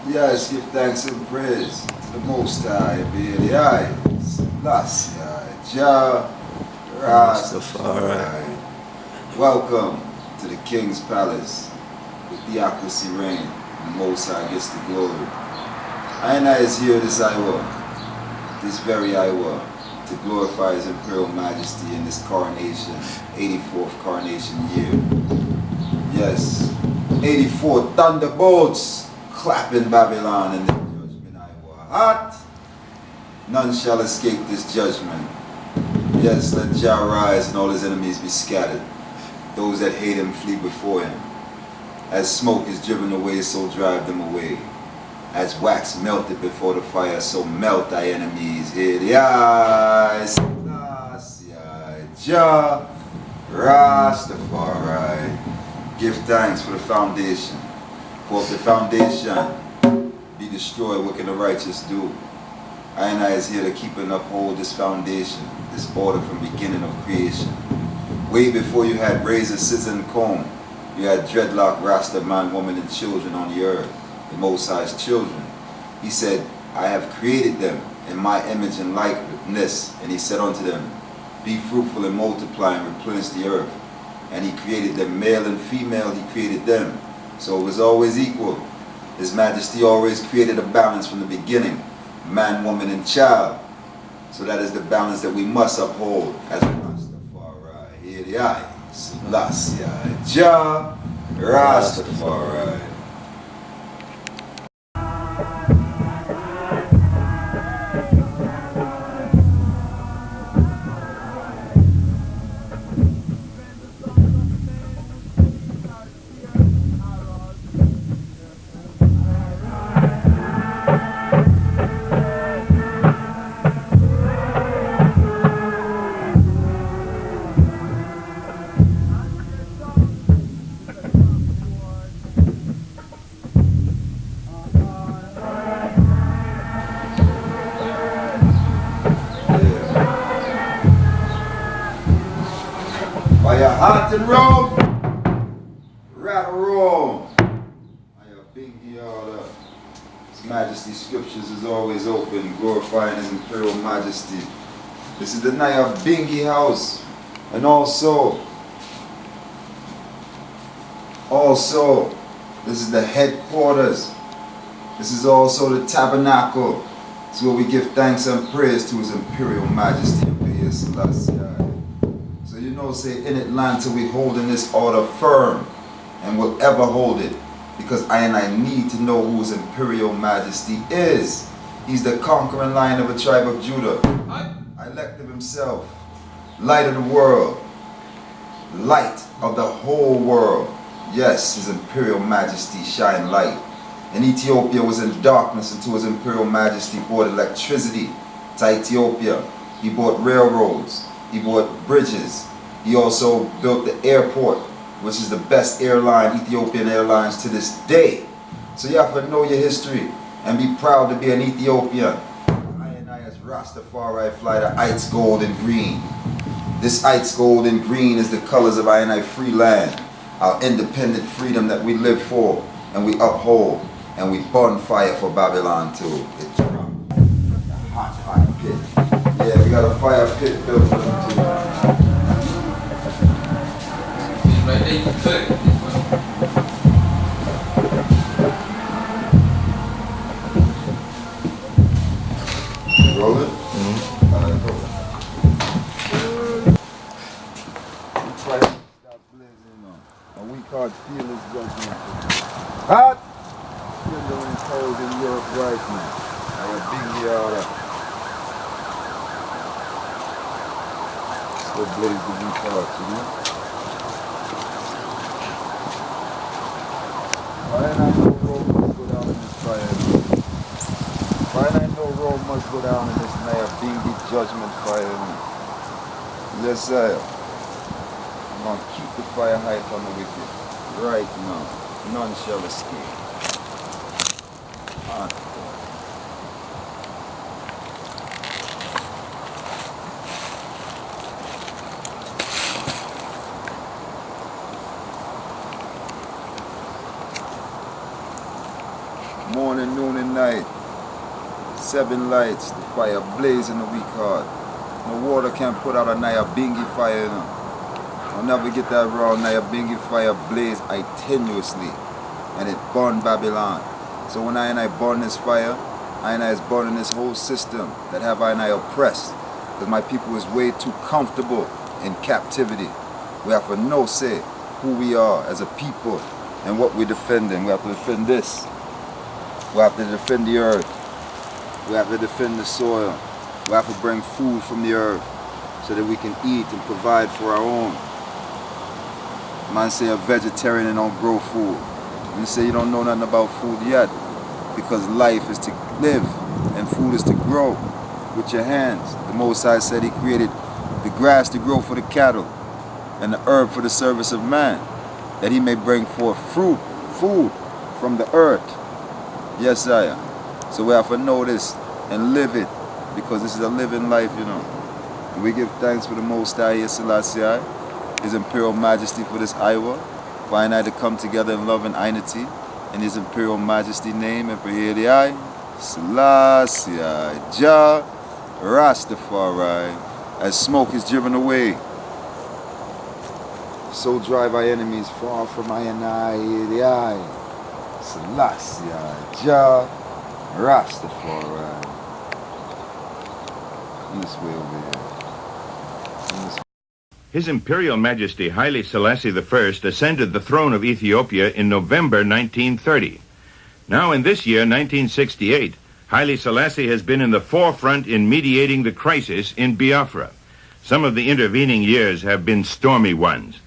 Yes, give thanks and praise to the Most High, be the eyes, bless Jah, Rastafari. Rastafari. Welcome to the King's Palace, the theocracy reign, the Most High gets the glory. I is here this hour, this very hour, to glorify His Imperial Majesty in this coronation, 84th coronation year. Yes, 84 thunderbolts clapping Babylon in the judgment hour. Hot! None shall escape this judgment. Yes, let Jah rise and all his enemies be scattered. Those that hate him flee before him. As smoke is driven away, so drive them away. As wax melted before the fire, so melt thy enemies. Hear the eyes, Jah, Rastafari. Give thanks for the foundation. For if the foundation be destroyed, what can the righteous do? I is here to keep and uphold this foundation, this order from beginning of creation. Way before you had razor, scissor, and comb, you had dreadlock, rasta, man, woman, and children on the earth, the Most High's children. He said, I have created them in my image and likeness. And he said unto them, be fruitful and multiply and replenish the earth. And he created them male and female, he created them. So it was always equal. His Majesty always created a balance from the beginning, man, woman, and child. So that is the balance that we must uphold as a Rastafari. Here the eyes, Selassie, Jah, Rastafari. Fire hot and roll, rattle roll. Fire bingy order. His Majesty's scriptures is always open, glorifying His Imperial Majesty. This is the Naya Bingi house, and also, this is the headquarters. This is also the tabernacle. It's where we give thanks and praise to His Imperial Majesty. So you know, say in Atlanta we holding this order firm and will ever hold it, because I need to know who His Imperial Majesty is. He's the conquering lion of a tribe of Judah, elect of Himself, light of the world, light of the whole world. Yes, His Imperial Majesty shine light. And Ethiopia was in darkness until His Imperial Majesty brought electricity to Ethiopia. He brought railroads. He brought bridges. He also built the airport, which is the best airline, Ethiopian Airlines, to this day. So you have to know your history and be proud to be an Ethiopian. I as Rastafari fly the ice gold and green. This ice gold and green is the colors of I free land, our independent freedom that we live for and we uphold, and we burn fire for Babylon too. It dropped. A hot pit. Yeah, we got a fire pit built for them too. Right there, you can cut it. Roll it? Alright, roll it. Fire stop blazing on. And we can't feel His judgment. Hot! Still doing cold in Europe right now. I have big yard. Still blazing in parts, you know? Why I know road must go down in this fire? Why I know road must go down in this Naya Bingi judgment fire? Yes, sir. I'm going to keep the fire high on the wicked. Right now. None shall escape. Morning, noon, and night. 7 lights, the fire blazing the week hard. No water can put out a Nyabingi fire, you know. I'll never get that wrong. Nyabingi fire blaze continuously, and it burned Babylon. So when I burn this fire, I is burning this whole system that have I oppressed, because my people is way too comfortable in captivity. We have to know, say, who we are as a people and what we're defending. We have to defend this. We have to defend the earth. We have to defend the soil. We have to bring food from the earth so that we can eat and provide for our own. Man say a vegetarian and don't grow food. And you say you don't know nothing about food yet, because life is to live and food is to grow with your hands. The Most High said he created the grass to grow for the cattle and the herb for the service of man, that he may bring forth fruit, food from the earth. Yes, sire. So we have to know this and live it, because this is a living life, you know. And we give thanks for the Most High, Selassie, His Imperial Majesty, for this Iowa, for I to come together in love and unity in His Imperial Majesty name, and for here the I, Selassie, Jah, Rastafari, as smoke is driven away, so drive our enemies far from I and I, here the I, Selassie, Jah, Rastafari. This way over here. His Imperial Majesty Haile Selassie I ascended the throne of Ethiopia in November 1930. Now in this year, 1968, Haile Selassie has been in the forefront in mediating the crisis in Biafra. Some of the intervening years have been stormy ones,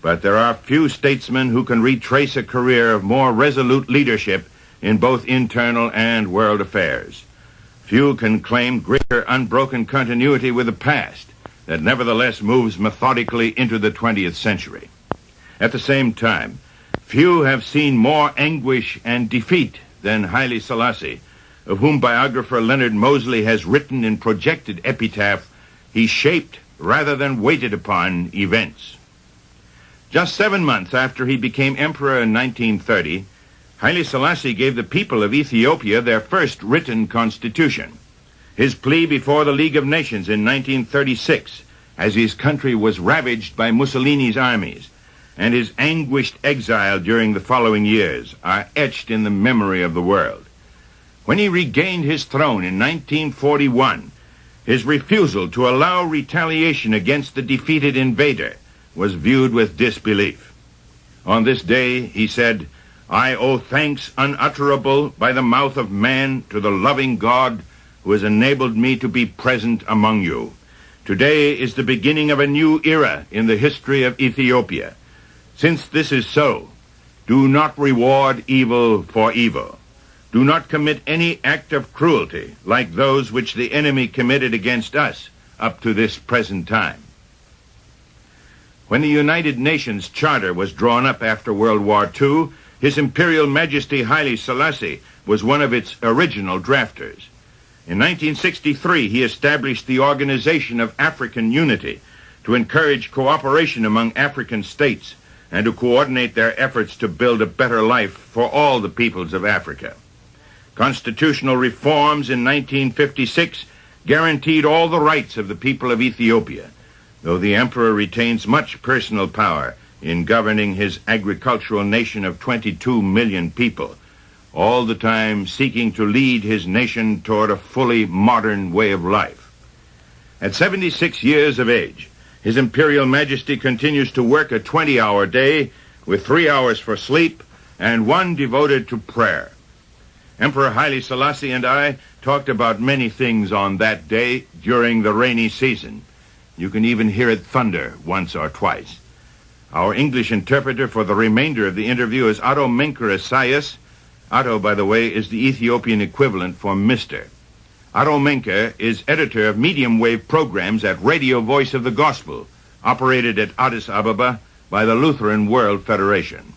but there are few statesmen who can retrace a career of more resolute leadership in both internal and world affairs. Few can claim greater unbroken continuity with the past that nevertheless moves methodically into the 20th century. At the same time, few have seen more anguish and defeat than Haile Selassie, of whom biographer Leonard Mosley has written in projected epitaph, he shaped rather than waited upon events. Just 7 months after he became emperor in 1930, Haile Selassie gave the people of Ethiopia their first written constitution. His plea before the League of Nations in 1936, as his country was ravaged by Mussolini's armies, and his anguished exile during the following years, are etched in the memory of the world. When he regained his throne in 1941, his refusal to allow retaliation against the defeated invader was viewed with disbelief. On this day, he said, "I owe thanks unutterable by the mouth of man to the loving God who has enabled me to be present among you. Today is the beginning of a new era in the history of Ethiopia. Since this is so, do not reward evil for evil. Do not commit any act of cruelty like those which the enemy committed against us up to this present time." When the United Nations Charter was drawn up after World War II, His Imperial Majesty Haile Selassie was one of its original drafters. In 1963, he established the Organization of African Unity to encourage cooperation among African states and to coordinate their efforts to build a better life for all the peoples of Africa. Constitutional reforms in 1956 guaranteed all the rights of the people of Ethiopia, though the emperor retains much personal power in governing his agricultural nation of 22 million people, all the time seeking to lead his nation toward a fully modern way of life. At 76 years of age, His Imperial Majesty continues to work a 20-hour day with 3 hours for sleep and 1 devoted to prayer. Emperor Haile Selassie and I talked about many things on that day during the rainy season. You can even hear it thunder once or twice. Our English interpreter for the remainder of the interview is Otto Menker Esaias. Otto, by the way, is the Ethiopian equivalent for Mr. Otto Menker is editor of medium-wave programs at Radio Voice of the Gospel, operated at Addis Ababa by the Lutheran World Federation.